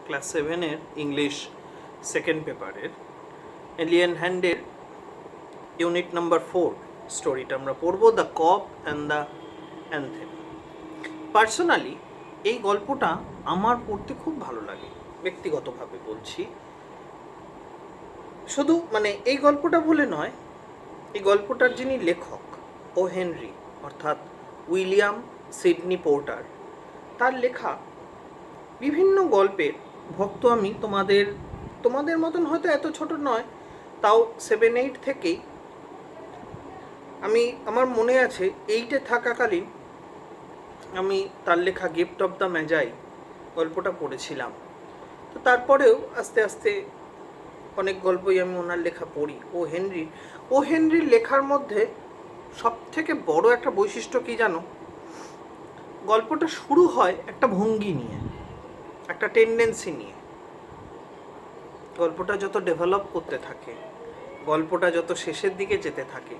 Class 7-এর English second পেপারের alien হ্যান্ডের ইউনিট নাম্বার 4 স্টোরিটা আমরা পড়ব, the cop and the anthem. Personally এই গল্পটা আমার পড়তে খুব ভালো লাগে, ব্যক্তিগতভাবে বলছি। শুধু এই গল্পটা বলে নয়, এই গল্পটার যিনি লেখক ও হেনরি অর্থাৎ উইলিয়াম সিডনি পোর্টার, তার লেখা বিভিন্ন গল্পের ভক্ত আমি। তোমাদের মতন হয়তো এত ছোট নয়, তাও 7-8 থেকেই আমার মনে আছে 8-এ থাকাকালীন আমি তার লেখা গিফট অফ দ্য ম্যাজাই গল্পটা পড়েছিলাম। তো তারপরেও আস্তে আস্তে অনেক গল্পই আমি ওনার লেখা পড়ি। ও হেনরির লেখার মধ্যে সবথেকে বড় একটা বৈশিষ্ট্য কি জানো? গল্পটা শুরু হয় একটা ভঙ্গি নিয়ে, একটা টেন্ডেন্সি নিয়ে। গল্পটা যত ডেভেলপ করতে থাকে, গল্পটা যত শেষের দিকে যেতে থাকে,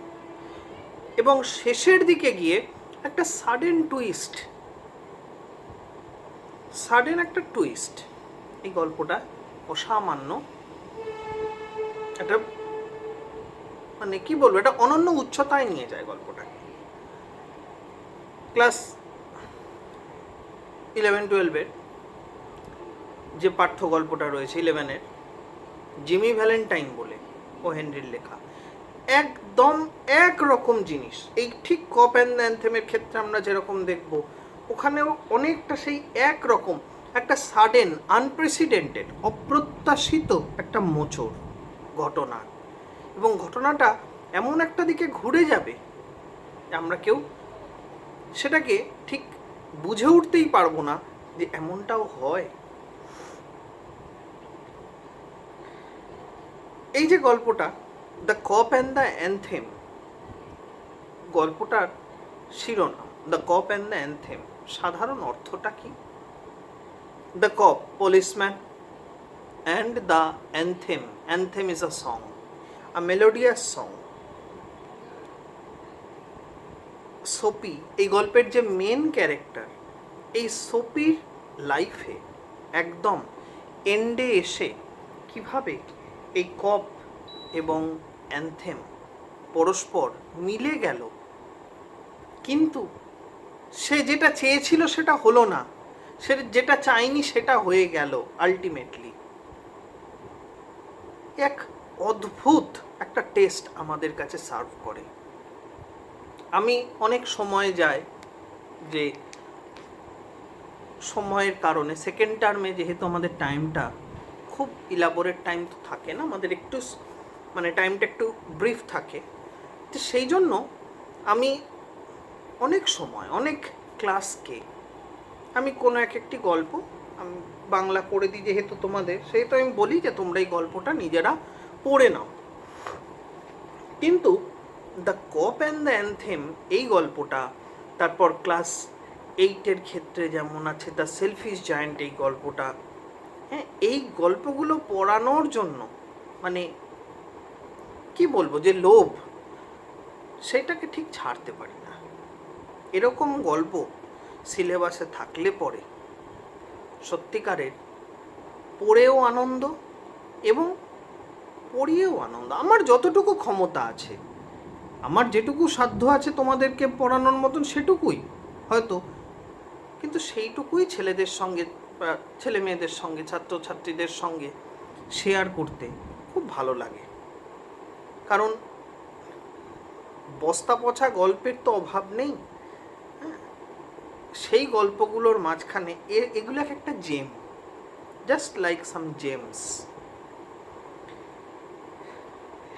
এবং শেষের দিকে গিয়ে একটা সাডেন একটা টুইস্ট, এই গল্পটা অসামান্য একটা কি বলবো, এটা অনন্য উচ্চতায় নিয়ে যায় গল্পটাকে। ক্লাস 11-12-এর যে পাঠ্য গল্পটা রয়েছে 11-এর, জিমি ভ্যালেন্টাইন বলে ও হেনরির লেখা, একদম একরকম জিনিস। এই ঠিক কপ অ্যান্ড অ্যানথেমের ক্ষেত্রে আমরা যেরকম দেখব, ওখানেও অনেকটা সেই একরকম একটা সাডেন, আনপ্রেসিডেন্টেড, অপ্রত্যাশিত একটা মোচড় ঘটনা, এবং ঘটনাটা এমন একটা দিকে ঘুরে যাবে আমরা কেউ সেটাকে ঠিক বুঝে উঠতেই পারবো না যে এমনটাও হয়। এই যে গল্পটা the cop and the anthem, গল্পটার শিরোনাম the cop and the anthem, সাধারণ অর্থটা কি? The cop, policeman, and the anthem is a song, a melodious song. Soapy, এই গল্পের যে মেন ক্যারেক্টার, এই সোপির লাইফে একদম এন্ডে এসে কিভাবে এই কপ এবং অ্যানথেম পরস্পর মিলে গেল, কিন্তু সে যেটা চেয়েছিল সেটা হলো না, সে যেটা চায়নি সেটা হয়ে গেল আলটিমেটলি। এক অদ্ভুত একটা টেস্ট আমাদের কাছে সার্ভ করে। আমি অনেক সময় যায় যে সময়ের কারণে সেকেন্ড টার্মে যেহেতু আমাদের টাইমটা খুব ইলাবোরেট টাইম তো থাকে না, আমাদের একটু টাইমটা একটু ব্রিফ থাকে, তো সেই জন্য আমি অনেক সময় অনেক ক্লাসকে আমি কোনো একটি গল্প আমি বাংলা করে দিই যেহেতু তোমাদের, সেহেতু আমি বলি যে তোমরা এই গল্পটা নিজেরা পড়ে নাও। কিন্তু the cop and the anthem এই গল্পটা, তারপর ক্লাস 8-এর ক্ষেত্রে যেমন আছে দ্য সেলফিশ জায়ান্ট এই গল্পটা, হ্যাঁ, এই গল্পগুলো পড়ানোর জন্য কি বলবো, যে লোভ, সেটাকে ঠিক ছাড়তে পারি না। এরকম গল্প সিলেবাসে থাকলে পরে সত্যিকারের পড়েও আনন্দ এবং পড়িয়েও আনন্দ। আমার যতটুকু ক্ষমতা আছে, আমার যেটুকু সাধ্য আছে তোমাদেরকে পড়ানোর মতন সেটুকুই হয়তো, কিন্তু সেইটুকুই ছেলেদের সঙ্গে, ছেলে মেয়েদের সঙ্গে, ছাত্রছাত্রীদের সঙ্গে শেয়ার করতে খুব ভালো লাগে। কারণ বস্তা পচা গল্পের তো অভাব নেই, হ্যাঁ, সেই গল্পগুলোর মাঝখানে এগুলো একটা gem, just like some gems.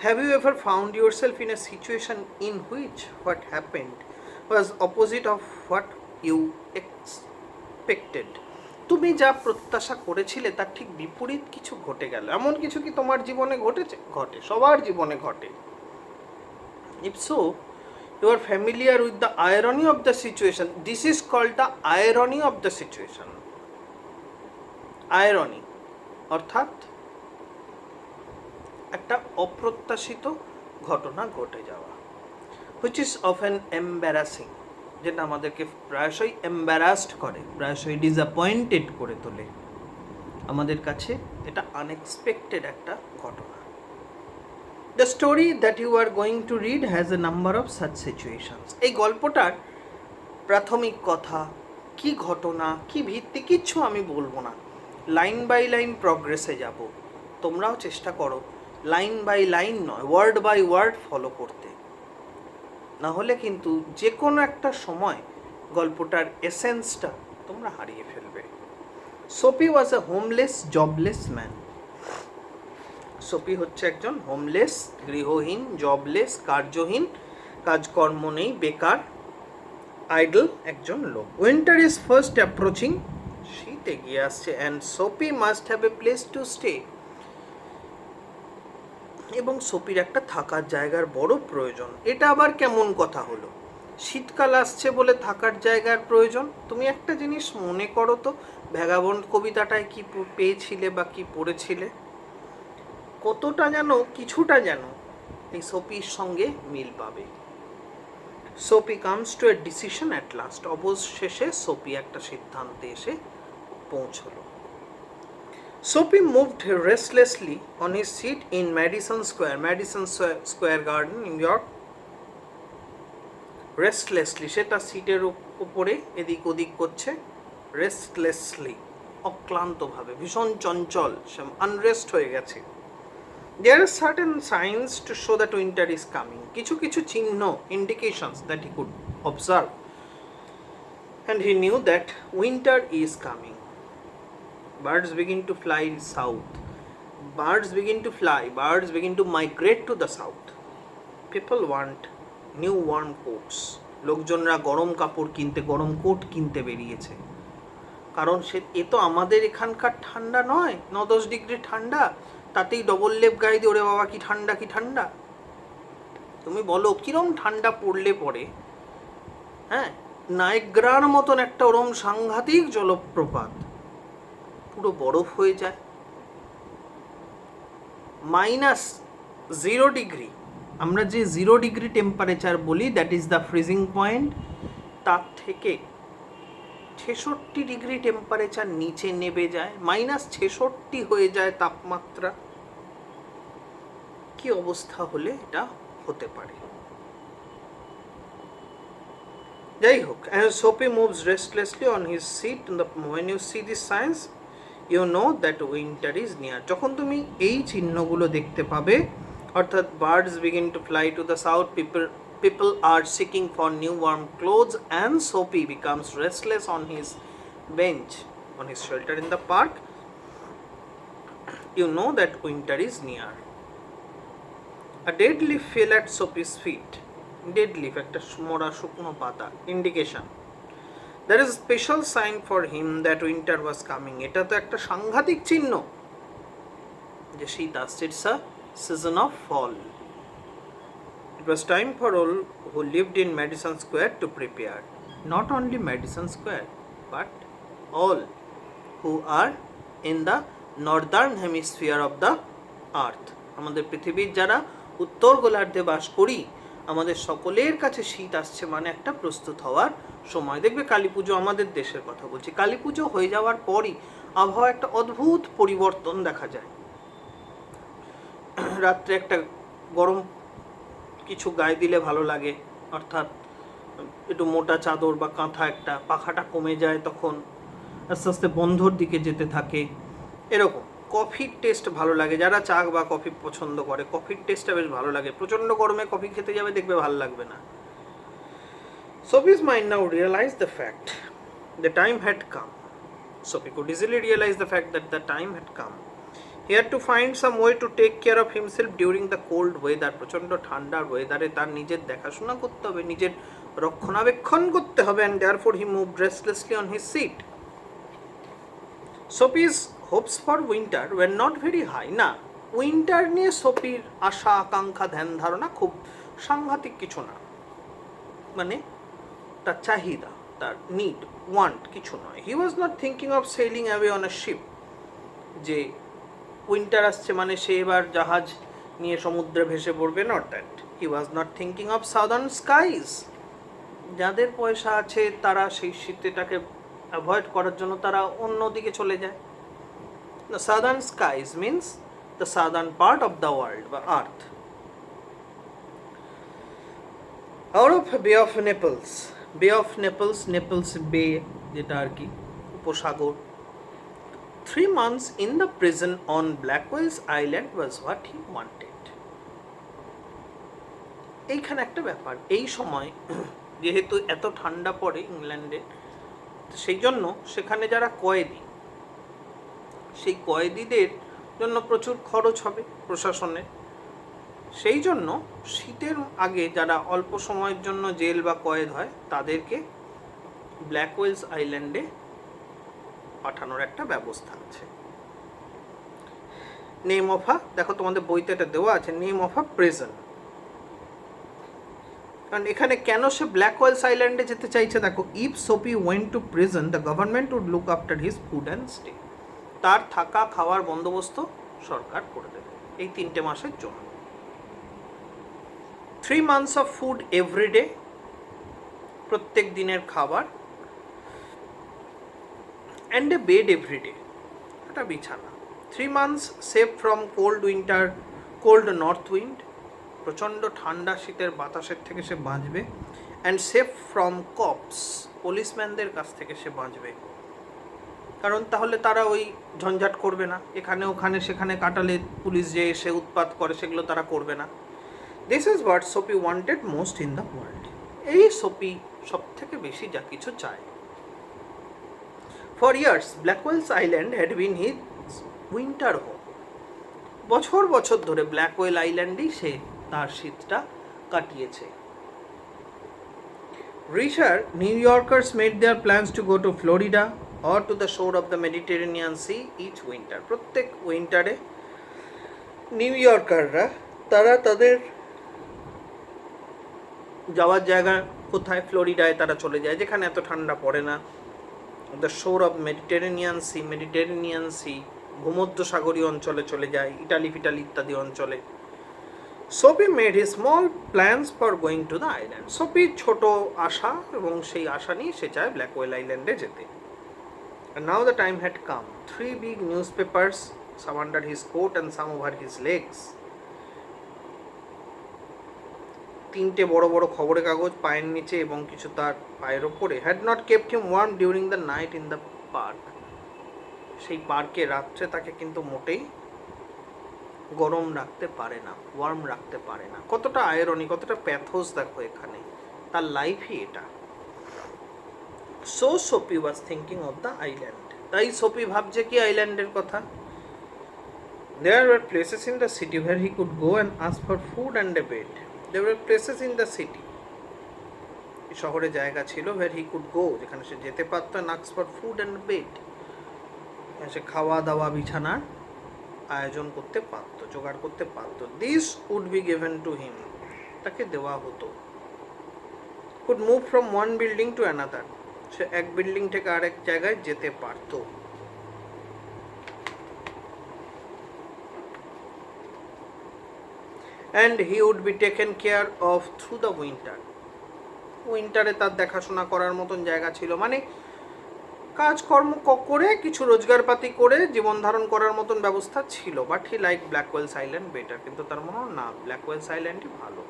Have you ever found yourself in a situation in which what happened was opposite of what you expected? তুমি যা প্রত্যাশা করেছিলে তার ঠিক বিপরীত কিছু ঘটে গেল। এমন কিছু কি তোমার জীবনে ঘটেছে? ঘটে, সবার জীবনে ঘটে। If so, you are familiar with the irony of the situation. This is called the irony of the situation. Irony অর্থাৎ একটা অপ্রত্যাশিত ঘটনা ঘটে যাওয়া, which is often embarrassing, যেটা আমাদেরকে প্রায়শই এম্বারাসড করে, প্রায়শই ডিসঅ্যাপয়েন্টেড করে তোলে। আমাদের কাছে এটা আনএক্সপেক্টেড একটা ঘটনা। The story that you are going to read has a number of such situations. এই গল্পটার প্রাথমিক কথা, কি ঘটনা, কি ভিত্তি, কিচ্ছু আমি বলবো না। লাইন বাই লাইন প্রগ্রেসে যাব। তোমরাও চেষ্টা করো লাইন বাই লাইন নয়, ওয়ার্ড বাই ওয়ার্ড ফলো করতে। না হলে কিন্তু যে কোনো একটা সময় গল্পটার এসেন্সটা তোমরা হারিয়ে ফেলবে। সোপি ওয়াজ এ হোমলেস জবলেস ম্যান। সোপি হচ্ছে একজন হোমলেস, গৃহহীন, জবলেস, কার্যহীন, কাজকর্ম নেই, বেকার, আইডল একজন লোক। উইন্টার ইজ ফার্স্ট অ্যাপ্রোচিং, শীত এগিয়ে আসছে, and soapy must have a place to stay. এবং সোপির একটা থাকার জায়গার বড় প্রয়োজন। এটা আবার কেমন কথা হলো? শীতকাল আসছে বলে থাকার জায়গার প্রয়োজন? তুমি একটা জিনিস মনে করো তো, ভ্যাগাবন্ড কবিতাটায় কি পেয়েছিলে বা কি পড়েছিলে? কতটা যেন, কিছুটা যেন এই সোপির সঙ্গে মিল পাবে। Soapy comes to a decision at last. অবশেষে সোপি একটা সিদ্ধান্তে এসে পৌঁছলো। Sophie moved restlessly on his seat in Madison Square Garden, New York. Restlessly, সে তার সিটের উপরে এদিক ওদিক করছে। রেস্টলেসলি, অক্লান্তভাবে, ভীষণ চঞ্চল, সে আনরেস্ট হয়ে গেছে। There are certain signs to show that winter is coming. কিছু কিছু চিহ্ন, indications that he could observe, and he knew that winter is coming. Birds begin to fly south. Birds begin to fly. Birds begin to migrate to the south. People want new warm coats. লোকজনরা গরম কাপড় কিনতে, গরম coat কিনতে বেরিয়েছে। কারণ এ তো আমাদের এখানকার ঠান্ডা নয়, 9-10 ডিগ্রি ঠান্ডা, তাতেই ডবল লেপ গায়ে দিয়ে ওরে বাবা কি ঠান্ডা, কি ঠান্ডা। তুমি বলো কিরম ঠান্ডা পড়লে পরে, হ্যাঁ, নায়গ্রার মতন একটা ওরম সাংঘাতিক জলপ্রপাত পুরো বরফ হয়ে যায়। -0 ডিগ্রি, আমরা যে 0 ডিগ্রি টেম্পারেচার বলি, that is the freezing point, তার থেকে 66 ডিগ্রি টেম্পারেচার নিচে নেমে যায়, -66 হয়ে যায় তাপমাত্রা। কি অবস্থা হলে এটা হতে পারে? যাই হোক, Sophie moves restlessly on his seat. When you see these signs, you know that winter is near. যখন তুমি এই চিহ্নগুলো দেখতে পাবে, অর্থাৎ birds begin to fly to the south, people are seeking for new warm clothes, and Sophie becomes restless on his bench, on his shelter in the park, you know that winter is near. A dead leaf fell at Sophie's feet. Dead leaf, একটা মরা শুকনো পাতা, indication. There is a special sign for him that winter was coming. এটা তো একটা সাংঘাতিক চিহ্ন যে শীত আসছে। It's a season of fall. It was time for all who lived in Madison Square to prepare. Not only Madison Square, but all who are in the northern hemisphere of the earth. আমাদের পৃথিবীর যারা উত্তর গোলার্ধে বাস করি, আমাদের সকলের কাছে শীত আসছে মানে একটা প্রস্তুত হওয়ার সময়। দেখবে কালী পুজো, আমাদের দেশের কথা বলছি, কালী পুজো হয়ে যাওয়ার পরই আবহাওয়া একটা অদ্ভুত পরিবর্তন দেখা যায়। রাত্রে একটা গরম কিছু গায়ে দিলে ভালো লাগে, অর্থাৎ একটু মোটা চাদর বা কাঁথা, একটা পাখাটা কমে যায়, তখন আস্তে আস্তে বন্ধর দিকে যেতে থাকে। এরকম কফির টেস্ট ভালো লাগে, যারা চা বা কফি পছন্দ করে, কফির টেস্টটা বেশ ভালো লাগে। প্রচণ্ড গরমে কফি খেতে যাবে, দেখবে ভালো লাগবে না। Sophie's mind now realized the fact the time had come. Sophie could easily realize the fact that the time had come. He had to find some way to take care of himself during the cold weather. প্রচণ্ড ঠান্ডার ওয়েদারে তার নিজের দেখাশোনা করতে হবে, নিজের রক্ষণাবেক্ষণ করতে হবে, and therefore he moved restlessly on his seat. Sophie's hopes for winter were not very high. না, উইন্টার নিয়ে সোপির আশা আকাঙ্ক্ষা ধ্যান ধারণা খুব সাংঘাতিক কিছু না, মানে তার চাহিদা, তার নিড, ওয়ান্ট কিছু নয়। He was not thinking of sailing away on a ship, যে উইন্টার আসছে মানে সে এবার জাহাজ নিয়ে সমুদ্রে ভেসে পড়বে, not that. He was not thinking of southern skies, যাদের পয়সা আছে তারা সেই শীতটাকে অ্যাভয়েড করার জন্য তারা অন্যদিকে চলে যায়। The southern skies means the southern part of the world, the earth. Out of Bay of Naples, Naples Bay, যেটা আর কি উপসাগর. 3 months in the prison on Blackwell's Island was what he wanted. এইখানে একটা ব্যাপার, এই সময় যেহেতু এত ঠান্ডা পড়ে ইংল্যান্ডে, সেই জন্য সেখানে যারা কয়েদি, সেই কয়েদিদের জন্য প্রচুর খরচ হবে প্রশাসনের. সেই জন্য শীতের আগে যারা অল্প সময়ের জন্য জেল বা কয়েদ হয় তাদেরকে ব্ল্যাকওয়েলস আইল্যান্ডে পাঠানোর একটা ব্যবস্থা আছে. নেম অফ আ, দেখো তোমাদের বইতে এটা দেওয়া আছে, নেম অফ আ প্রিজন. কারণ এখানে কেন সে ব্ল্যাকওয়েলস আইল্যান্ডে যেতে চাইছে, দেখো, if Soapy went to prison the government would look after his food and stay. তার থাকা খাওয়ার বন্দোবস্ত সরকার করে দেবে এই 3 মাসের জন্য. 3 months of food every day, প্রত্যেক দিনের খাবার, and a bed every day, একটা বিছানা. 3 months safe from cold north wind, প্রচণ্ড ঠান্ডা শীতের বাতাসের থেকে সে বাঁচবে. অ্যান্ড সেফ ফ্রম কপস, পুলিশম্যানদের কাছ থেকে সে বাঁচবে, কারণ তাহলে তারা ওই ঝঞ্ঝাট করবে না, এখানে ওখানে সেখানে কাটালে পুলিশ যে এসে উৎপাত করে সেগুলো তারা করবে না. This is what Soapy wanted most in the world. এই সোপি সব থেকে বেশি যা কিছু চায়. For years Blackwell's island had been his winter home. বছর বছর ধরে ব্ল্যাকওয়েল আইল্যান্ডেই সে তার শীতটা কাটিয়েছে. Richer New Yorkers made their plans to go to Florida or to the shore of the Mediterranean Sea each winter. প্রত্যেক উইন্টারে নিউ ইয়র্কাররা তারা তাদের যাওয়ার জায়গা কোথায়, ফ্লোরিডায় তারা চলে যায়, যেখানে এত ঠান্ডা পড়ে না. দ্য শোর অফ মেডিটেরেনিয়ান সি, ভূমধ্য সাগরীয় অঞ্চলে চলে যায়, ইটালি ইত্যাদি অঞ্চলে. Soapy made his small plans for going to the island. সোপির ছোট আশা, এবং সেই আশা নিয়ে সে চায় ব্ল্যাকওয়েল আইল্যান্ডে যেতে. And now the time had come. 3 big newspapers, some under his coat and some over his legs. 3টে বড় বড় খবরের কাগজ পায়ের নিচে এবং কিছু তার পায়ের ওপরে. had not kept him warm during the night in the park. সেই পার্কে রাত্রে তাকে কিন্তু মোটেই গরম রাখতে পারে না, ওয়ার্ম রাখতে পারে না. কতটা আয়রনি, কতটা প্যাথোস দেখো এখানে, তার লাইফই এটা. So Soapy was thinking of the island. তাই সোপি ভাবছে কি আইল্যান্ডের কথা. There were places in the city where he could go and ask for food and a bed. There were places in the city, শহরে জায়গা ছিল, wire he could গো, যেখানে সে যেতে পারতো, and ask for food and bed, সে খাওয়া দাওয়া বিছানার আয়োজন করতে পারত, জোগাড় করতে পারত. This would be given to him, তাকে দেওয়া হতো. Could move from one building to another, সে এক বিল্ডিং থেকে আরেক জায়গায় যেতে পারত. And he would be taken care of through the winter. উইন্টারে তার দেখাশোনা করার মতন জায়গা ছিল, মানে কাজকর্ম করে কিছু রোজগারপাতি করে জীবন ধারণ করার মতন ব্যবস্থা ছিল. But he like Blackwell's Island better, কিন্তু তার মনে হয় না ব্ল্যাকওয়েলস আইল্যান্ডই ভালো.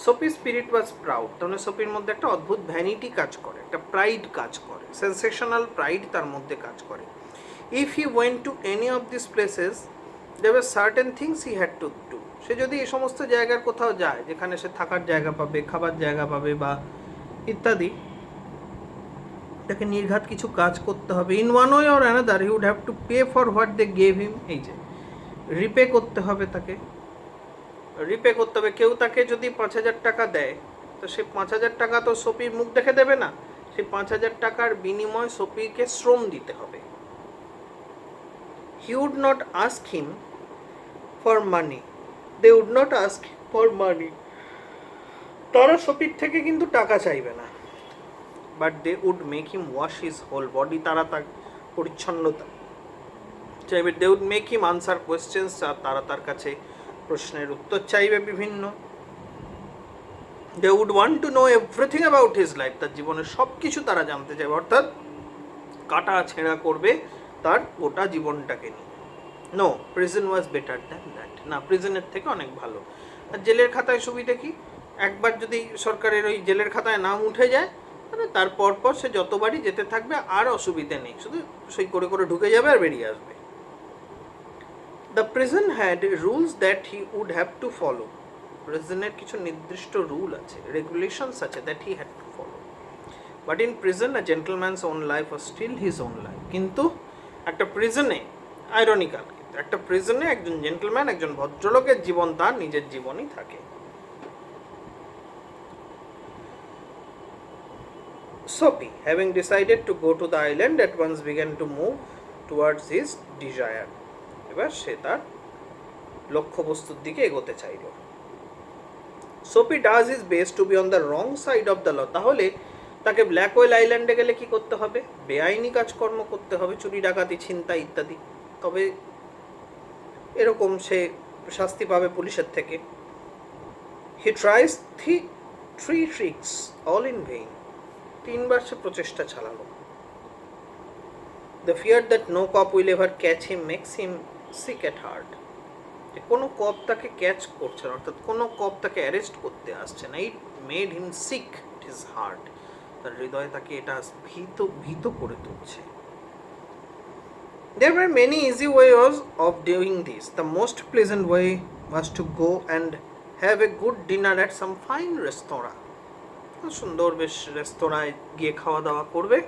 সোপির স্পিরিট ওয়াজ প্রাউড, তাহলে সোপির মধ্যে একটা অদ্ভুত ভ্যানিটি কাজ করে, একটা প্রাইড কাজ করে, সেন্সেশনাল প্রাইড তার মধ্যে কাজ করে. If he went to any of this places there were certain things he had to do. সে যদি এই সমস্ত জায়গার কোথাও যায় যেখানে সে থাকার জায়গা পাবে, খাবার জায়গা পাবে বা ইত্যাদি, তাকে নির্ঘাত কিছু কাজ করতে হবে. In one way or another he would have to pay for what they gave him. এই যে রিপে করতে হবে, তাকে রিপে করতে হবে. কেউ তাকে যদি 5,000 টাকা দেয়, তো সে 5,000 টাকা তো সোপির মুখ দেখে দেবে না, সেই 5,000 টাকার বিনিময় সোপিকে শ্রম দিতে হবে. He would not ask him for money, they would not ask for money, তারা সোপির থেকে কিন্তু টাকা চাইবে না. But they would make him wash his whole body, তারা তার পরিচ্ছন্নতা চাইবে. They would make him answer questions, তারা তার কাছে প্রশ্নের উত্তর চাইবে বিভিন্ন. They would want to know everything about his life, তার জীবনের সব কিছু তারা জানতে চাইবে, অর্থাৎ কাটা ছেঁড়া করবে তার গোটা জীবনটাকে নিয়ে. No, prison was better than that. না, প্রিজনের থেকে অনেক ভালো। আর জেলের খাতায় সুবিধা কি, একবার যদি সরকারের ওই জেলের খাতায় নাম উঠে যায়, তাহলে তার পর সে যতবারই যেতে থাকবে আর অসুবিধে নেই, শুধু সই করে করে ঢুকে যাবে আর বেরিয়ে আসবে। The prison had rules that he would have to follow. প্রিজনের কিছু নির্দিষ্ট রুল আছে, রেগুলেশনস আছে, that he had to follow. But in prison a gentleman's own life was still his own life. কিন্তু একটা প্রিজনে, আইরনিক্যাল, একটা প্রিজনে একজন জেন্টলম্যান, একজন ভদ্রলোকের জীবন তার নিজের জীবনই থাকে। Sophie, having decided to go to the island, at once began to move towards his desire. এবার সে তার লক্ষ্যবস্তুর দিকে এগোতে চাইল। Sophie does his best to be on the wrong side of the law. তাহলে তাকে ব্ল্যাক ওয়েল আইল্যান্ডে গেলে কি করতে হবে? বেআইনি কাজকর্ম করতে হবে, চুরি ডাকাতি ছিনতাই ইত্যাদি। তবে এরকম সে শাস্তি পাবে পুলিশের থেকে। He tries three tricks, all in vain. 3 বার সে প্রচেষ্টা চালালো। The fear that no cop will ever catch him makes him sick at heart. যে কোনো কপ তাকে ক্যাচ করছে না, অর্থাৎ কোনো কপ তাকে অ্যারেস্ট করতে আসছে না। It made him sick it his heart. তার হৃদয়ে তাকে এটা ভীত করে তুলছে। There were many easy ways of doing this. The most pleasant way was to go and have a good dinner at some fine restaurant. সুন্দর বেশ রেস্তোরাঁয় গিয়ে খাওয়া দাওয়া করবে,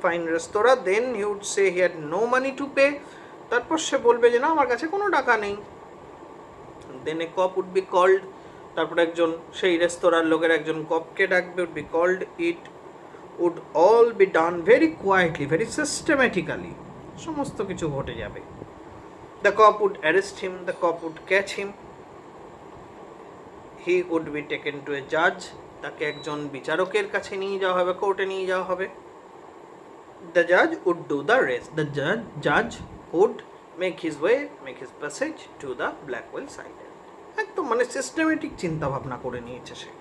fine restaurant. Then he would say he had no money to pay. তারপর সে বলবে যে না, আমার কাছে কোনো টাকা নেই। Then a cop would be called. তারপর একজন সেই রেস্তোরাঁর লোকের একজন কপকে ডাকবে, would be called. It would all be done very quietly, very systematically. সমস্ত কিছু ঘটে যাবে। The cop would arrest him, the cop would catch him, he would be taken to a জাজ। তাকে একজন বিচারকের কাছে নিয়ে যাওয়া হবে, কোর্টে নিয়ে যাওয়া হবে। The judge would do the rest. The judge would make his passage to the Blackwell side. একদম মানে সিস্টেমেটিক চিন্তা ভাবনা করে নিয়েছে সে।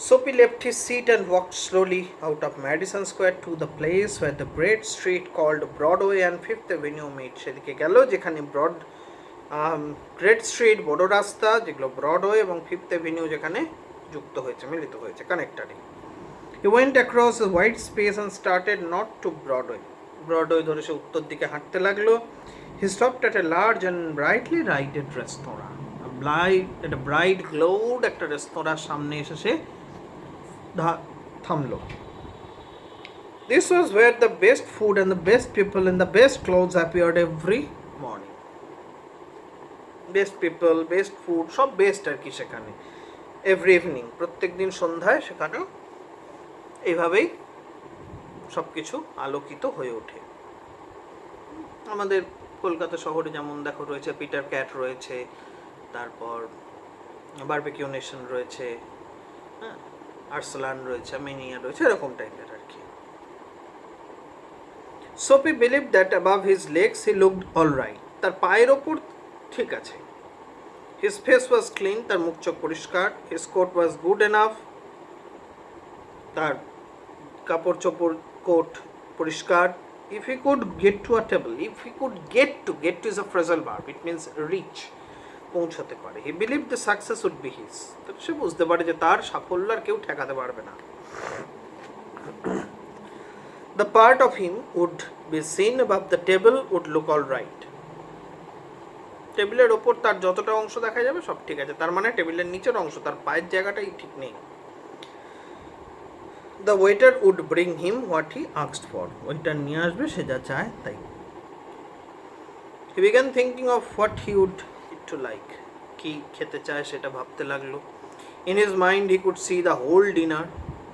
Sophie left his seat and walked slowly out of Madison Square to the place where the great street called Broadway and Fifth Avenue meet. সেদিকে গেল যেখানে great street, বড় রাস্তা, যেগুলো ব্রডওয়ে এবং ফিফথ এভিনিউ যেখানে যুক্ত হয়েছে, মিলিত হয়েছে, কানেক্টারে। He went across a wide space and started not to Broadway. Broadway ধরে সে উত্তর দিকে হাঁটতে লাগলো। He stopped at a large and brightly lighted restaurant. A bright glowed একটা রেস্তোরাঁর সামনে এসে সে থামলো। This was where the best food and the best people and the best clothes appeared every morning. Best people, best food, সব best আর কি সেখানে। Every evening, প্রত্যেক দিন সন্ধ্যায় সেখানে এইভাবেই সব কিছু আলোকিত হয়ে ওঠে। আমাদের কলকাতা শহরে যেমন দেখো রয়েছে পিটার ক্যাট রয়েছে, তারপর বারবিকিউ নেশন রয়েছে, হ্যাঁ, আর্সলান রয়েছে, মেনিয়া রয়েছে, এরকম টাইপের আর কি। Sophie believed that above his legs he looked all right. তার পায়ের ওপর ঠিক আছে। His face was clean, তার মুখ চোখ পরিষ্কার। His coat was good enough, তার কাপড় চোপড় কোট পরিষ্কার। If he could get to a table, if he could get to is a phrasal verb, it means reach, পৌঁছাতে পারে। He believed the success would be his. তো সে বুঝতে পারে যে তার সাফল্য আর কেউ ঠেকাতে পারবে না। The part of him would be seen above the table would look all right. টেবিলের ওপর তার যতটা অংশ দেখা যাবে সব ঠিক আছে, তার মানে টেবিলের নিচের অংশ, তার পায়ের জায়গাটাই ঠিক নেই। The waiter would bring him what he asked for. ওইটা নিয়ে আসবে সে যা চায় তাই। He began thinking of what he would eat to like. কি খেতে চায় সেটা ভাবতে লাগলো। In his mind he could see the whole dinner.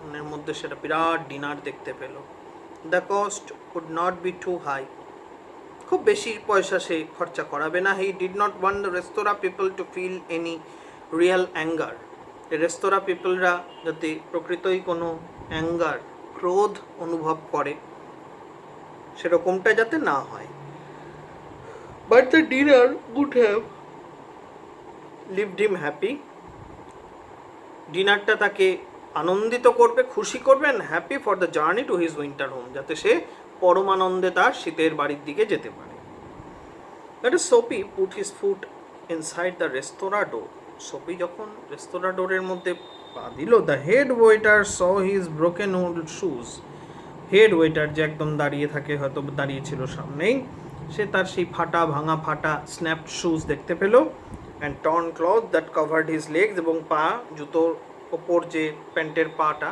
মনের মধ্যে সেটা বিরাট ডিনার দেখতে পেল। The cost would not be too high. খুব বেশি পয়সা সে খরচা করাবে না। He did not want the restaurant people to feel any real anger. রেস্তোরাঁ পিপলরা যাতে প্রকৃতই কোনো অ্যাঙ্গার, ক্রোধ অনুভব করে, সেরকমটা যাতে না হয়। But the dinner would have left him happy. ডিনারটা তাকে আনন্দিত করবে, খুশি করবে, and happy for the journey to his winter home, যাতে সে পরমানন্দে তার শীতের বাড়ির দিকে যেতে পারে। Let us Soapy put his foot inside the restaurant door. Soapy যখন রেস্তোরাঁ ডোরের মধ্যে পা দিল, the head waiter saw his broken old shoes. Head waiter যে একদম দাঁড়িয়ে থাকে, হয়তো দাঁড়িয়ে ছিল সামনেই, সে তার সেই ফাটা ভাঙা ফাটা স্ন্যাপড শুজ দেখতে পেল, and torn cloth that covered his legs, এবং পা জুতোর ওপর যে প্যান্টের পাটা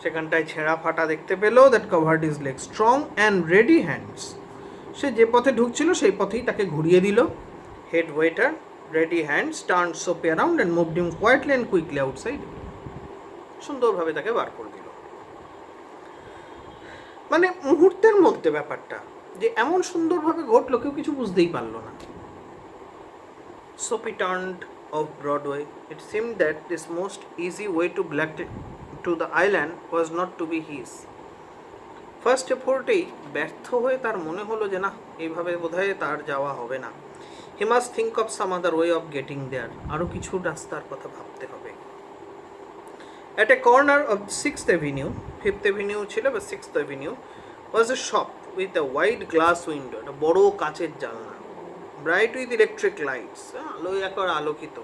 সেখানটায় ছেঁড়া ফাটা দেখতে পেল, that covered his leg. Strong and ready hands, সে যে পথে ঢুকছিল সেই পথেই তাকে ঘুরিয়ে দিল। Head waiter ready hands turn Soapy around and moved him quietly and quickly outside. সুন্দরভাবে তাকে বার করে দিল। মানে মুহূর্তের মধ্যে ব্যাপারটা যে এমন সুন্দরভাবে ঘটলো, কেউ কিছু বুঝতেই পারলো না। Soapy turned off Broadway. It seemed that this most easy way to the island was not to be his. First এফোর্টেই ব্যর্থ হয়ে তার মনে হলো যে না, এইভাবে বোধহয় তার যাওয়া হবে না। He must think of some other way of getting there, আরও কিছু রাস্তার কথা ভাবতে হবে। At a corner of 6th Avenue, 5th Avenue ছিল বা 6th Avenue, was a shop with a wide glass window, একটা বড় কাচের জানলা, ব্রাইট উইথ ইলেকট্রিক লাইটস, আলোয় একবার আলোকিত।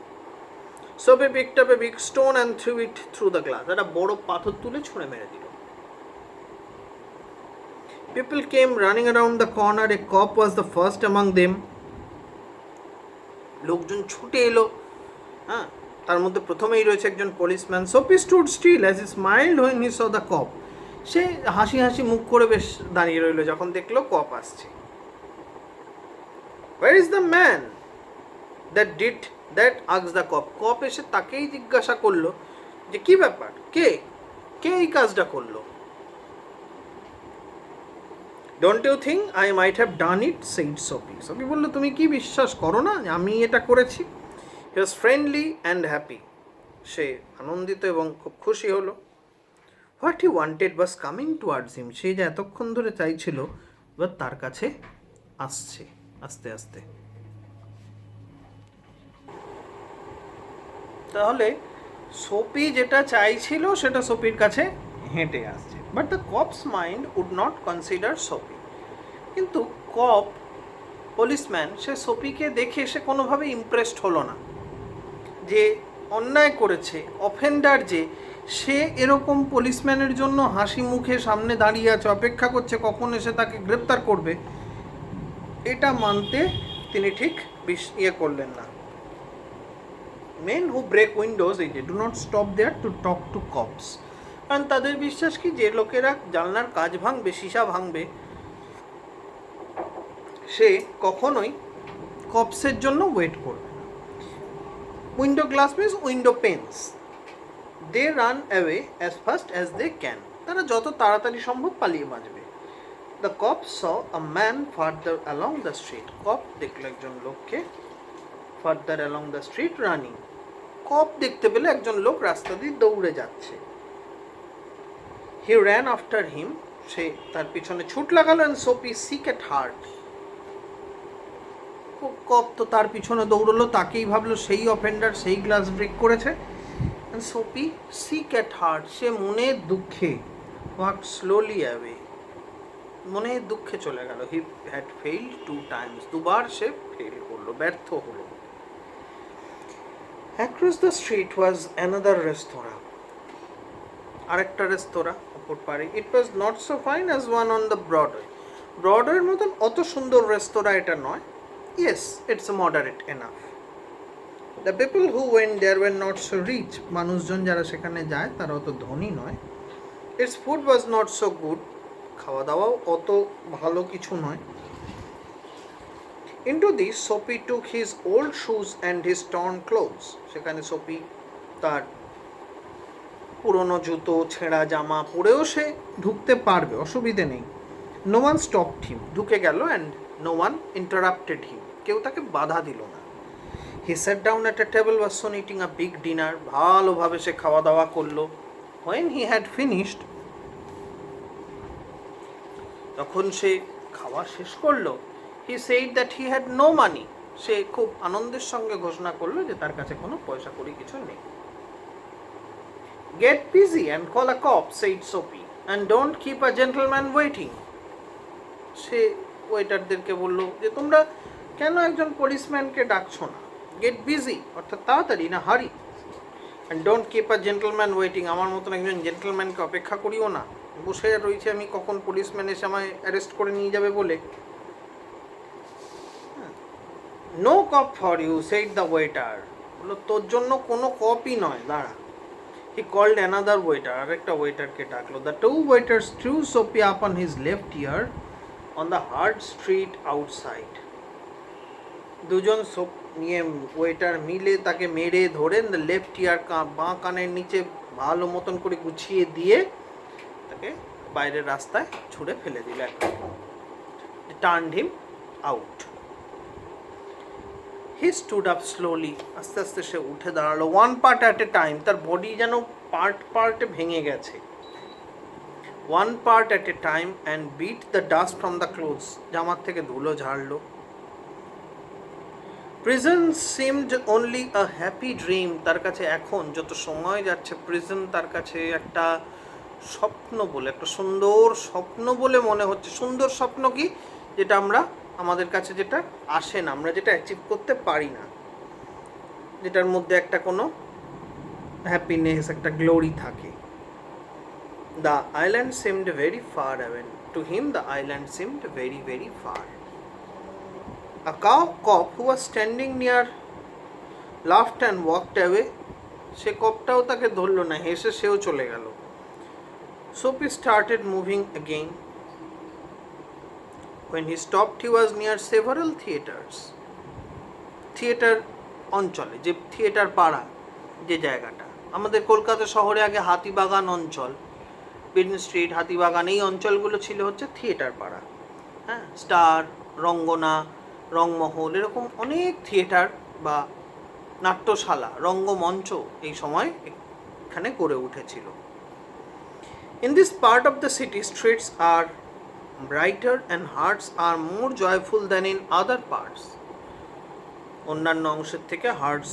Soapy picked up a big stone and threw it through the glass, একটা বড় পাথর তুলে ছুঁড়ে মেরে দিল। People came running around the corner. A cop was the first among them. লোকজন ছুটে এলো, হ্যাঁ, তার মধ্যে প্রথমেই রয়েছে একজন policeman. Soapy stood still as he smiled when he saw the cop. সে হাসি হাসি মুখ করে বেশ দাঁড়িয়ে রইল যখন দেখলো কপ আসছে। Where is the man that did that? asked the cop. কপ এসে তাকেই জিজ্ঞাসা করলো যে কি ব্যাপার, কে কে এই কাজটা করলো। Don't you think I might have done it? said Soapy. Soapy বললো, তুমি কি বিশ্বাস করো না আমি এটা করেছি? He was friendly and happy. সে আনন্দিত এবং খুব খুশি হলো। What he wanted was coming towards him. সে যে এতক্ষণ ধরে চাইছিল এবার তার কাছে আসছে আস্তে আস্তে। তাহলে সোপি যেটা চাইছিল সেটা সোপির কাছে হেঁটে আসছে। But the cops mind would not consider Soapy. কিন্তু কপ পুলিশম্যান সে সোপিকে দেখে সে কোনোভাবে ইমপ্রেসড হলো না, যে অন্যায় করেছে অফেন্ডার, যে সে এরকম পুলিশম্যানের জন্য হাসি মুখে সামনে দাঁড়িয়ে আছে, অপেক্ষা করছে কখন এসে তাকে গ্রেপ্তার করবে, এটা মানতে তিনি ঠিক করলেন না। Men who break windows, they do not stop there to talk to cops. কারণ তাদের বিশ্বাস কি, যে লোকেরা জানলার কাঁচ ভাঙবে, সীসা ভাঙবে, সে কখনোই কপসের জন্য ওয়েট করবে না। Window glass means window panes. They run away as fast as they can, তারা যত তাড়াতাড়ি সম্ভব পালিয়ে বাঁচবে। The cop saw a man farther along the street. Cop দেখলো একজন লোককে farther along the street running. Cop দেখতে পেলে একজন লোক রাস্তা দিয়ে দৌড়ে যাচ্ছে। হি র্যান আফটার হিম, সে তার পিছনে ছুট লাগালো। And Soapy sick at heart, cop তো তার পিছনে দৌড়লো, তাকেই ভাবলো সেই অফেন্ডার, সেই গ্লাস ব্রেক করেছে। And Soapy sick at heart, সে মনে দুঃখে ওয়াক স্লোলি অ্যাওয়ে, মনে দুঃখে চলে গেল। হি হ্যাড ফেইল্ড 2 times, দুবার সে ফেল করলো, ব্যর্থ হলো। Across the street was another restaurant. আরেকটা রেস্তোরাঁ অপর পারে। It was not so fine as one on the Broadway. ব্রডওয়ের মতন অত সুন্দর রেস্তোরাঁ এটা নয়। Yes, it's moderate enough. The people who went there were not so rich. মানুষজন যারা সেখানে যায় তারা অত ধনী নয়। Its food was not so good. খাওয়া দাওয়াও অত ভালো কিছু নয়। Into this, Soapy took his old shoes and his torn clothes. সেখানে সোপি তার পুরনো জুতো, ছেঁড়া জামা পরেও সে ঢুকতে পারবে, অসুবিধে নেই। No one stopped him. ঢুকে গেল, and no one interrupted him. কেউ তাকে বাধা দিল না। He sat down at a table, was soon eating a big dinner. ভালোভাবে সে খাওয়া দাওয়া করলো। When he had finished, তখন সে খাওয়া শেষ করলো, he said that he had no money. সে খুব আনন্দের সঙ্গে ঘোষণা করলো যে তার কাছে কোনো পয়সা কড়ি কিছু নেই। Get busy and call a cop, said Soapy, and don't keep a gentleman waiting. সে ওয়েটারদেরকে বললো যে তোমরা কেন একজন পুলিশম্যানকে ডাকছো না, গেট বিজি, অর্থাৎ তাড়াতাড়ি, না হারি, and don't keep a gentleman waiting, আমার মতন একজন জেন্টলম্যানকে অপেক্ষা করিও না, বসে রয়েছে আমি কখন পুলিশম্যান এসে আমায় অ্যারেস্ট করে নিয়ে যাবে বলে। No cop for you, said the waiter, বললো তোর জন্য কোনো কপই নয়, দাঁড়া। হি কল্ড অ্যানাদার ওয়েটার, আরেকটা ওয়েটারকে ডাকলো। The two waiters threw Soapy up on his left ear on the hard street outside. দুজন সোপ নিয়ে ওয়েটার মিলে তাকে মেরে ধরেন লেফট ইয়ার, বাঁ কানের নিচে ভালো মতন করে গুছিয়ে দিয়ে তাকে বাইরের রাস্তায় ছুঁড়ে ফেলে দিল। Turned him out. He stood up slowly, আস্তে আস্তে সে উঠে দাঁড়ালো। One part at a time, তার বডি যেন পার্ট পার্টে ভেঙে গেছে। One part at a time and beat the dust from the clothes, জামার থেকে ধুলো ঝাড়লো। Prison seemed only a happy dream, তার কাছে এখন যত সময় যাচ্ছে প্রিজন তার কাছে একটা স্বপ্ন বলে, একটা সুন্দর স্বপ্ন বলে মনে হচ্ছে। সুন্দর স্বপ্ন কি, যেটা আমরা আমাদের কাছে যেটা আসে না, আমরা যেটা অ্যাচিভ করতে পারি না, যেটার মধ্যে একটা কোনো হ্যাপিনেস, একটা গ্লোরি থাকে। The island seemed very far away, to him the island seemed very very far. A cop who was standing near laughed and walked away. সে কপটাও তাকে ধরলো না, হেসে সেও চলে গেল। Soapy started moving again. When he stopped, he was near several theatres. Theatre অঞ্চলে, যে theatre পাড়া যে জায়গাটা, আমাদের কলকাতা শহরে আগে হাতিবাগান অঞ্চল, বিডন স্ট্রিট, হাতিবাগান, এই অঞ্চলগুলো ছিল হচ্ছে থিয়েটার পাড়া। হ্যাঁ, স্টার, রঙ্গনা, রংমহল, এরকম অনেক থিয়েটার বা নাট্যশালা, রঙ্গমঞ্চ এই সময় এখানে গড়ে উঠেছিল। In this part of the city streets are brighter and hearts are more joyful than in other parts. অন্যান্য অংশের থেকে হার্টস,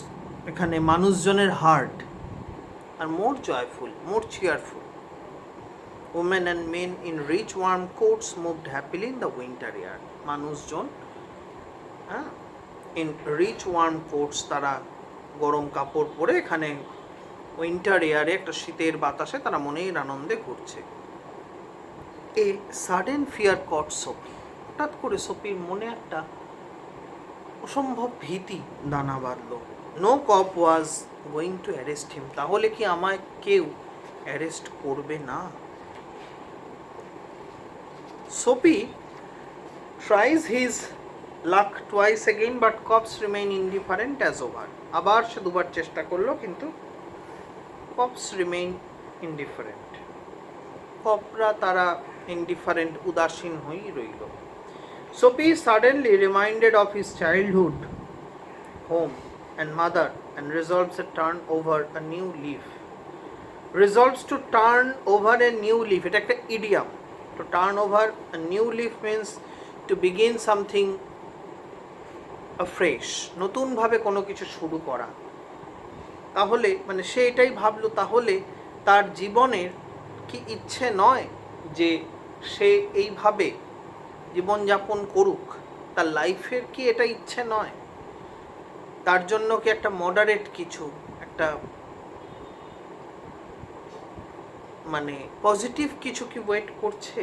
এখানে মানুষজনের heart are more joyful, more cheerful. Women and men in rich warm coats moved happily in the winter air. মানুষজন in rich worm quotes, তারা গরম কাপড় পরে এখানে উইন্টার এয়ারে, একটা শীতের বাতাসে তারা মনের আনন্দে ঘুরছে। A sudden fear caught Soapy, হঠাৎ করে সোপির মনে একটা অসম্ভব ভীতি দানা বাঁধল। No cop was going to arrest him, তাহলে কি আমায় কেউ অ্যারেস্ট করবে না? Soapy tries his luck twice again, but cops remain indifferent as over. আবার সে দুবার চেষ্টা করলো, কিন্তু cops remain indifferent. কপরা তারা indifferent, উদাসীন হয়েই রইল। Soapy suddenly reminded of his childhood home and mother and resolves to turn over a new leaf. Resolves to turn over a new leaf, এটা একটা idiom. To turn over a new leaf means to begin something afresh, নতুনভাবে কোনো কিছু শুরু করা। তাহলে মানে সে এটাই ভাবলো, তাহলে তার জীবনের কি ইচ্ছে নয় যে সে এইভাবে জীবনযাপন করুক? তার লাইফের কি এটা ইচ্ছে নয়? তার জন্য কি একটা মডারেট কিছু, একটা মানে পজিটিভ কিছু কি ওয়েট করছে?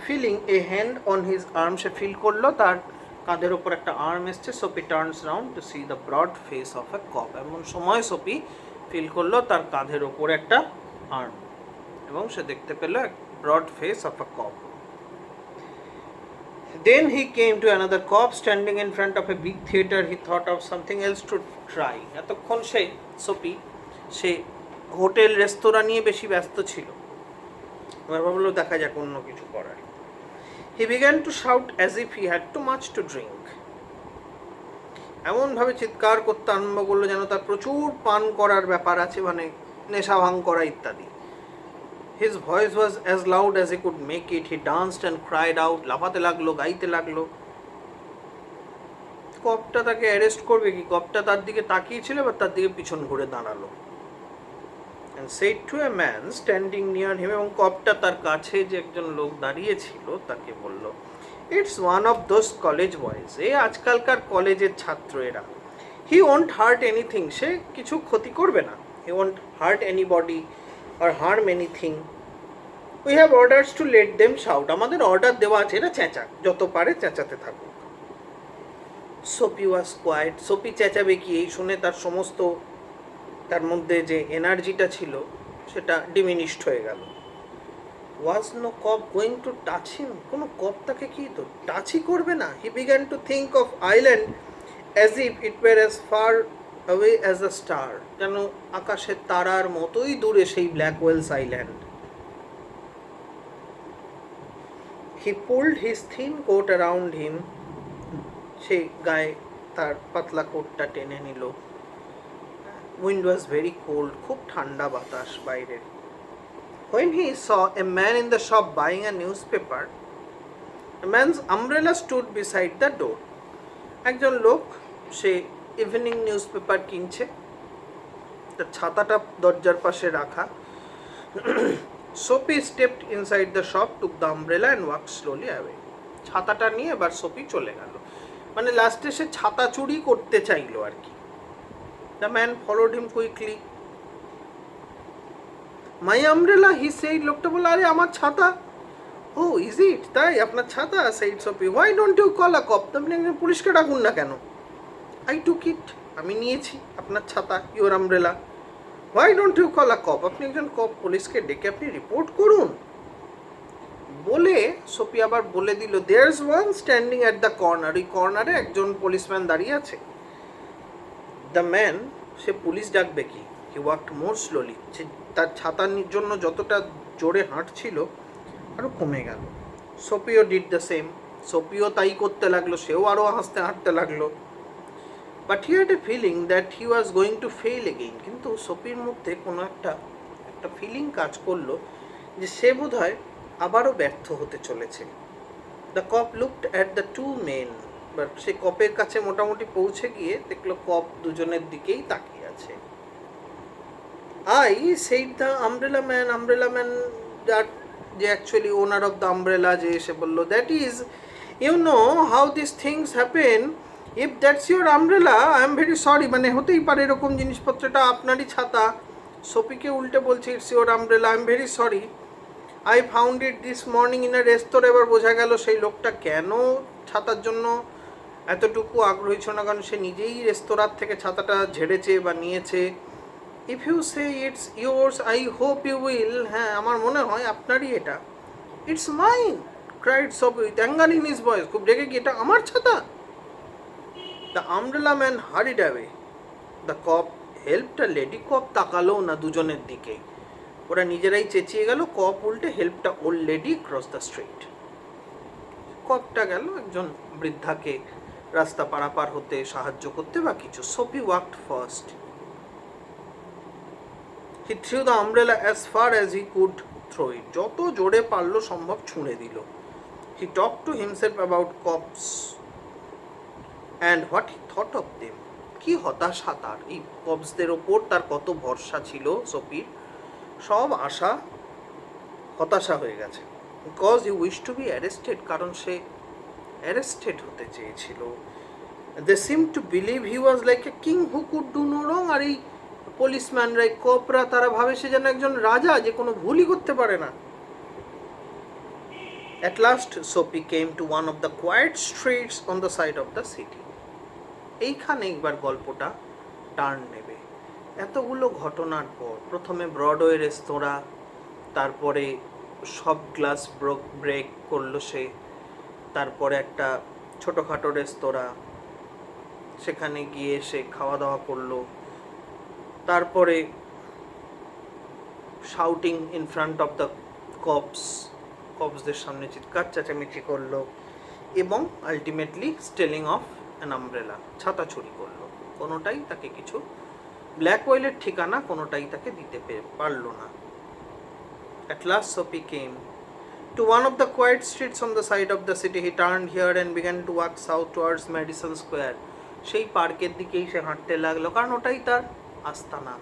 Feeling a hand on his arm, সে ফিল করলো তার কাঁধের ওপর একটা আর্ম এসছে। Soapy turns round to see the broad face of a cop, এমন সময় সোপি ফিল করলো তার কাঁধের ওপর একটা আর্ম, এবং সে দেখতে পেল এক broad face of a cop. Then he came to another cop standing in front of a big theater. He thought of something else to try. এতক্ষণ সোপি সে হোটেল রেস্তোরাঁ নিয়ে বেশি ব্যস্ত ছিল, এবার ভাবলো দেখা যাক অন্য কিছু করার। He began to shout as if he had too much to drink. এমনভাবে চিৎকার করতে আরম্ভ করলো যেন তার প্রচুর পান করার ব্যাপার আছে, মানে নেশা ভাঙ করা ইত্যাদি। His voice was as loud as he could make it. He danced and cried out. লাফাতে লাগলো, গাইতে লাগলো। কপটা তাকে অ্যারেস্ট করবে কি? কপটা তার দিকে তাকিয়ে ছিল, বা তার দিকে পিছন ঘুরে দাঁড়ালো। and said to a man standing near him, এবং কপটা তার কাছে যে একজন লোক দাঁড়িয়ে ছিল তাকে বলল, it's one of those college boys, এ আজকালকার কলেজের ছাত্র এরা, হি ওন্ট হার্ট এনিথিং, সে কিছু ক্ষতি করবে না, he won't hurt anybody or harm anything. We have orders to let them shout. আমাদের অর্ডার দেওয়া আছে এটা চেঁচাক, যত পারে চেঁচাতে থাকুক। সোপি ওয়াজ কোয়াইট, সোপি চেঁচাবে কি এই শুনে তার সমস্ত তার মধ্যে যে এনার্জিটা ছিল সেটা ডিমিনিশড হয়ে গেল। Was no cop going to touch him, কোনো কপ তাকে কি তো টাচই করবে না। He began to think of island as if it were as far away as a star, যেন আকাশের তারার মতোই দূরে সেই Black Wells Island. He pulled his thin coat around him, সে গায়ে তার পাতলা কোটটা টেনে নিল। Wind was very cold, খুব ঠান্ডা বাতাস বাইরের। When he saw a man in the shop buying a newspaper, a man's umbrella stood beside the door. একজন লোক সে ইভিনিং নিউজ পেপার কিনছে, তার ছাতাটা দরজার পাশে রাখা। Soapy stepped inside the shop, took the umbrella and walk slowly away. ছাতাটা নিয়ে এবার সোপি চলে গেল, মানে লাস্টে সে ছাতা চুরি করতে চাইলো আর কি। The man followed him quickly. My umbrella, he said, লোকটা বলল, আরে আমার ছাতা। ও ইজ ইট, তাই আপনার ছাতা? Said Soapy, why don't you call a cop, আপনি একজন পুলিশকে ডাকুন না কেন? I took it, আমি নিয়েছি আপনার ছাতা, your umbrella. Why don't you call a cop, আপনি একজন কপ, পুলিশকে ডেকে আপনি রিপোর্ট করুন। বলে সোপি আবার বলে দিল, there is one standing at the corner, ওই কর্নারে একজন পুলিশম্যান দাঁড়িয়ে আছে। দ্য ম্যান, সে পুলিশ ডাকবে কি, হি ওয়াকড মোর স্লোলি, সে তার ছাতার জন্য যতটা জোরে হাঁটছিল আরও কমে গেল। সোপিও ডিড দ্য সেম, সোপিও তাই করতে লাগলো, সেও আরও হাসতে হাঁটতে লাগলো। But he had a feeling that he was going to fail again. কিন্তু সোপির মধ্যে কোনো একটা ফিলিং কাজ করলো যে সে বোধহয় আবারও ব্যর্থ হতে চলেছে। The cop looked at the two men, but সে কপের কাছে মোটামুটি পৌঁছে গিয়ে দেখলো কপ দুজনের দিকেই তাকিয়ে আছে। I said the umbrella man যার যে actually owner of the umbrella, যে এসে বললো, that is you know how this things happen, if that's your umbrella I am very sorry, মানে হতেই পারে এরকম জিনিসপত্রটা আপনারই ছাতা। সোপিকে উল্টে বলছে, it's your umbrella, I am very sorry, I found it this morning in a restaurant. এবার বোঝা গেল সেই লোকটা কেন ছাতার জন্য এতটুকু আগ্রহী ছিল না, কারণ সে নিজেই রেস্তোরাঁর থেকে ছাতাটা ঝেড়েছে বা নিয়েছে। If you say it's yours I hope you will, হ্যাঁ আমার মনে হয় আপনারই এটা। It's mine, cried Soapy with anger in his voice, খুব রেগে গিয়ে, এটা আমার ছাতা। The umbrella man hurried away. The cop helped a lady. কপ তাকালো না দুজনের দিকে, ওরা নিজেরাই চেঁচিয়ে গেল। কপ উল্টে helped a old lady cross the street. কপটা গেল একজন বৃদ্ধাকে রাস্তা পারাপার হতে সাহায্য করতে বা কিছু। Soapy walked first. He threw the umbrella as far as he could throw it. যত জোরে পারলো সম্ভব ছুঁড়ে দিল। He talked to himself about cops and what he thought of them. কি হতাশা তার, এই কপসদের ওপর তার কত ভরসা ছিল সোপির, সব আশা হতাশা হয়ে গেছে। Because he wish to be arrested, কারণ সে অ্যারেস্টেড হতে চেয়েছিল। They seem to believe he was like a king who could do no wrong. আর এই পুলিশম্যানরা, কপরা, তারা ভাবে সে যেন একজন রাজা, যে কোনো ভুলই করতে পারে না। At last Sophie came to one of the quiet streets on the side of the city. এইখানে একবার গল্পটা টার্ন নেবে। এতগুলো ঘটনার পর প্রথমে ব্রডওয়ে রেস্তোরাঁ, তারপরে সব গ্লাস ব্রেক করলো সে, তারপরে একটা ছোটোখাটো রেস্তোরাঁ, সেখানে গিয়ে সে খাওয়া দাওয়া করলো, তারপরে shouting in front of the কপসদের সামনে চিৎকার চেঁচামেচি করলো, এবং ultimately stealing of an umbrella, ছাতা চুরি করলো। কোনোটাই তাকে কিছু, ব্ল্যাক ওয়েলের ঠিকানা কোনোটাই তাকে দিতে পারলো না। At last Sophie came to one of the quiet streets on the side of the city. He turned here and began to walk south towards Madison Square. সেই পার্কের দিকেই সে হাঁটতে লাগলো, কারণ ওটাই তার আস্তানা।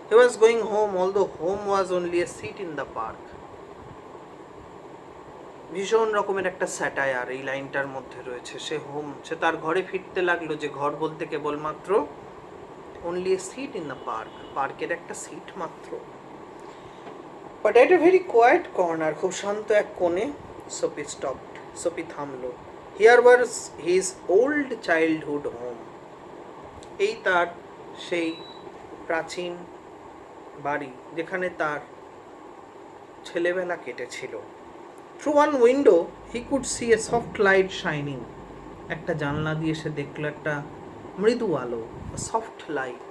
He was going home, although home was only a seat in the park. ভীষণ রকমের একটা স্যাটায়ার এই লাইনটার মধ্যে রয়েছে। সে তার ঘরে ফিরতে লাগলো, যে ঘর বলতে কেবলমাত্র only a seat in the park, পার্কের একটা সিট মাত্র। But at a very quiet corner, খুব শান্ত এক কোণে, Sophie stopped. Sophie থামলো। Here was his old childhood home. এই তার সেই প্রাচীন বাড়ি, যেখানে তার ছেলেবেলা কেটেছিল। Through one window he could see a soft light shining. একটা জানলা দিয়ে সে দেখলো একটা মৃদু আলো, a soft light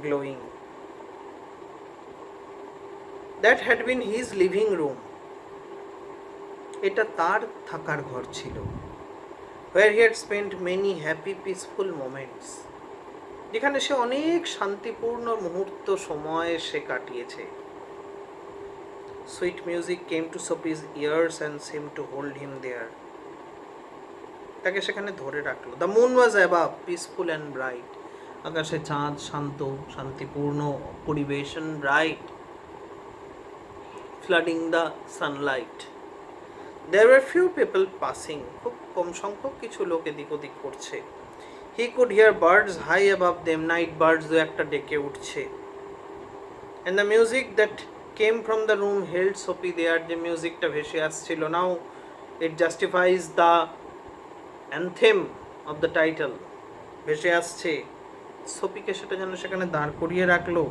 glowing. That had been his living room. এটা তার থাকার ঘর ছিল। Where he had spent many happy peaceful moments. যেখানে সে অনেক শান্তিপূর্ণ মুহূর্ত সময় সে কাটিয়েছে। Sweet music came to Sophie's ears and seemed to hold him there. তাকে সেখানে ধরে রাখলো। The moon was above, peaceful and bright. আকাশে চাঁদ শান্ত, শান্তিপূর্ণ পরিবেশ, and bright, flooding the sunlight. There were few people passing. খুব কম সংখ্যক কিছু লোক এদিক ওদিক করছে। He could hear birds high above them, night birds দু একটা ডেকে উঠছে। And the music that came from the room held Sophie there. যে মিউজিকটা ভেসে আসছিল, now it justifies the anthem of the title. ভেসে আসছে, সোফিকে সেটা যেন সেখানে দাঁড় করিয়ে রাখলো।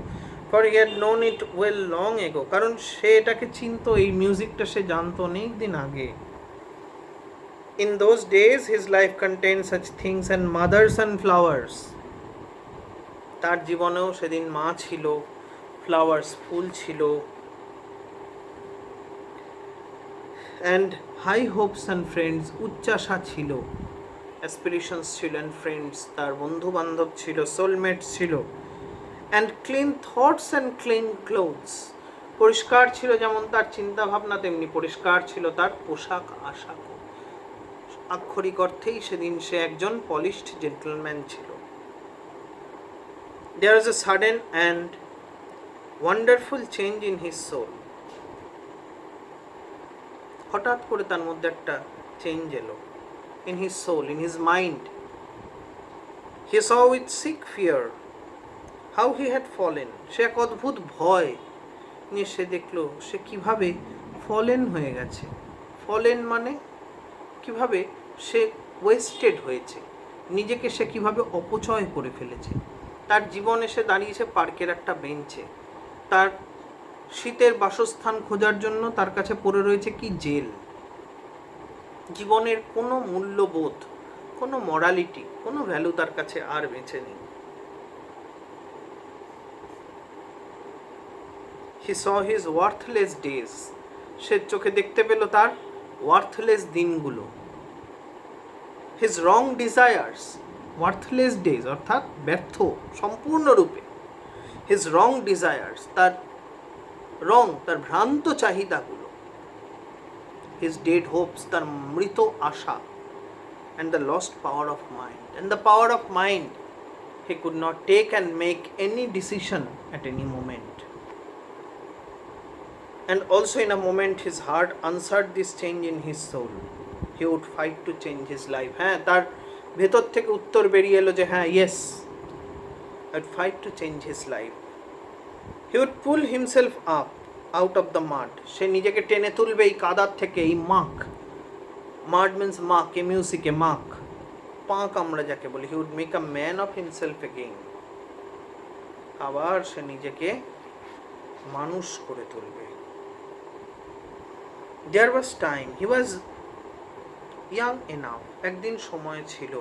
For he had known it well long ago. কারণ সে এটাকে চিনতো, এই মিউজিকটা সে জানতো অনেক দিন আগে। In those days his life contained such things and mothers and flowers. তার জীবনেও সেদিন মা ছিল, ফ্লাওয়ার্স ফুল ছিল, and high hopes and friends, উচ্চাশা ছিল, aspirations ছিল, and friends, তার বন্ধু বান্ধব ছিল, soulmates ছিল, and clean thoughts and clean clothes. পরিষ্কার ছিল যেমন তার চিন্তা ভাবনা, তেমনি পরিষ্কার ছিল তার পোশাক আশাক। আক্ষরিক অর্থেই সেদিন সে একজন পলিশড জেন্টলম্যান ছিল। There was a sudden and wonderful change in his soul. হঠাৎ করে তার মধ্যে একটা চেঞ্জ এলো। In his soul, in his mind. He saw with sick fear how he had fallen. সে এক অদ্ভুত ভয় নিয়ে সে দেখলো সে কিভাবে ফলেন হয়ে গেছে। ফলেন মানে কিভাবে সে ওয়েস্টেড হয়েছে, নিজেকে সে কিভাবে অপচয় করে ফেলেছে। তার জীবন এসে দাঁড়িয়েছে পার্কের একটা বেঞ্চে। তার শীতের বাসস্থান খোঁজার জন্য তার কাছে পড়ে রয়েছে কি জেল। জীবনের কোনো মূল্যবোধ, কোনো মরালিটি, কোনো ভ্যালু তার কাছে আর বেঁচে নেই। He saw his worthless days. সে চোখে দেখতে পেল তার ওয়ার্থলেস দিনগুলো। His wrong desires, worthless days অর্থাৎ ব্যর্থ সম্পূর্ণরূপে। His wrong desires, তার ভ্রান্ত চাহিদাগুলো। His dead hopes, তার মৃত আশা। And the lost power of mind. And the power of mind, he could not take and make any decision at any moment. And also in a moment his heart answered this change in his soul. He would fight to change his life. হ্যাঁ, তার ভেতর থেকে উত্তর বেরিয়ে এলো যে হ্যাঁ, yes, I would fight to change his life. He would pull himself up out of the mud. সে নিজেকে টেনে তুলবে এই কাদার থেকে, এই মাক। Mud means mark, music, a mark. পাক আমরা যাকে বলি। He would make a man of himself again. আবার সে নিজেকে মানুষ করে তুলবে। There was time. He was young enough. একদিন সময় ছিল,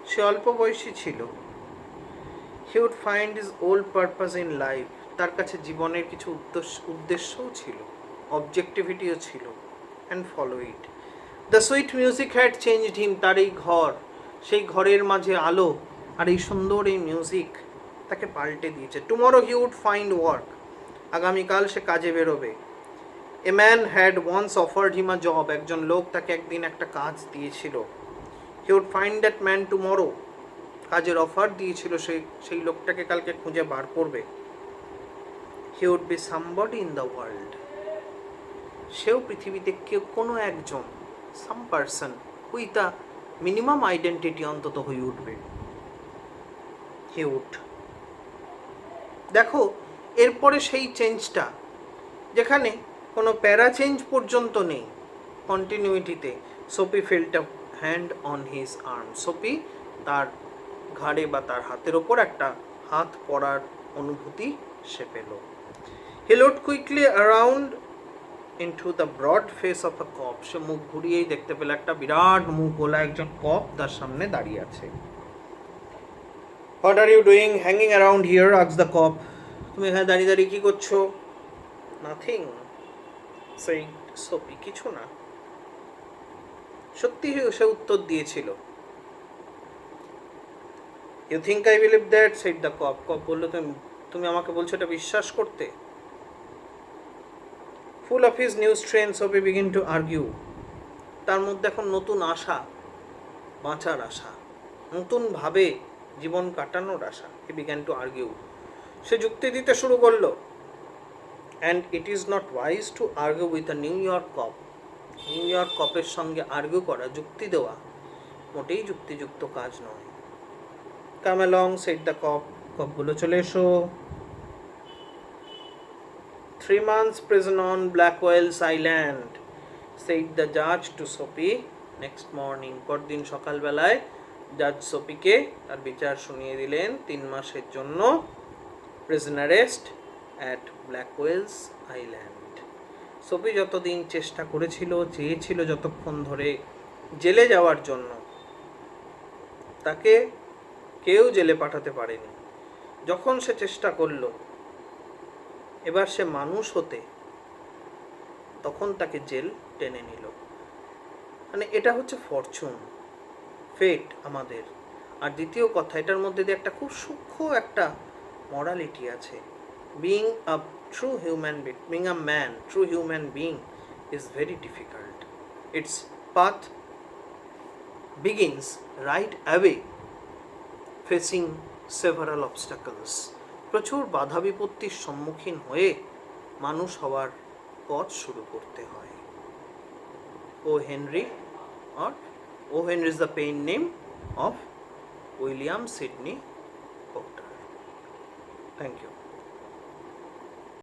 সে অল্প বয়সী ছিল। He would find his old purpose in life. তার কাছে জীবনের কিছু উদ্দেশ্যও ছিল, অবজেক্টিভিটিও ছিল, and follow it. The sweet music had changed him. তার এই ঘর, সেই ঘরের মাঝে আলো আর এই সুন্দর এই মিউজিক তাকে পাল্টে দিয়েছে। Tomorrow he would find work. আগামীকাল সে কাজে বেরোবে। A man had once offered him a job. একজন লোক তাকে একদিন একটা কাজ দিয়েছিল। He would find that man tomorrow. কাজের অফার দিয়েছিল, সেই লোকটাকে কালকে খুঁজে বার করবে। He would be somebody in the world, সেও পৃথিবীতে কেউ কোনো একজন, some person with a minimum identity অন্তত হয়ে উঠবে। He would. দেখো এরপরে সেই চেঞ্জটা, যেখানে কোনো প্যারা চেঞ্জ পর্যন্ত নেই, কন্টিনিউইটিতে, Soapy felt a hand on his arm, Soapy তার ঘাড়ে বা তার হাতের ওপর একটা হাত পড়ার অনুভূতি সে পেল। He looked quickly around into the broad face of a cop, সে মুখ ঘুরিয়েই দেখতে পেল একটা বিরাট মুখ গোলা একজন কপ তার সামনে দাঁড়িয়ে আছে। What are you doing hanging around here, asked the cop, তুমি এখানে দাঁড়িয়ে দাঁড়িয়ে কি করছো? নাথিং, সেইড সোপি, কিছু না। সত্যি সে উত্তর দিয়েছিল। You think I believe that, said the cop, cop বললো তুমি আমাকে বলছো এটা বিশ্বাস করতে? Full of his new strength, Soapy begin to argue, তার মধ্যে এখন নতুন আশা, বাঁচার আশা, নতুনভাবে জীবন কাটানোর আশা। হি বিগ্যান টু আর্গিউ, সে যুক্তি দিতে শুরু করলো। And it is not wise to argue with a New York cop, New York কপের সঙ্গে আর্গিউ করা, যুক্তি দেওয়া মোটেই যুক্তিযুক্ত কাজ নয়। Come along, said the cop, cop বলে চলে এসো। 3 months prison on Blackwell's Island, said the judge to Sophie next morning. পরদিন সকালবেলায় জাজ সোপিকে তার বিচার শুনিয়ে দিলেন 3 মাসের জন্য prison arrest at Blackwell's Island. Soapy যতদিন চেষ্টা করেছিল, চেয়েছিল যতক্ষণ ধরে জেলে যাওয়ার জন্য, তাকে কেউ জেলে পাঠাতে পারেনি। যখন সে চেষ্টা করলো এবার সে মানুষ হতে, তখন তাকে জেল টেনে নিল। মানে এটা হচ্ছে ফরচুন, ফেট আমাদের। আর দ্বিতীয় কথা, এটার মধ্যে দিয়ে একটা খুব সূক্ষ্ম একটা মরালিটি আছে। Being a true human being, being a man, true human being is very difficult. It's path begins right away facing several obstacles. প্রচুর বাধা বিপত্তির সম্মুখীন হয়ে মানুষ হওয়ার পথ শুরু করতে হয়। ও Henry, or O. Henry is the pen name of William Sidney Porter. Thank you.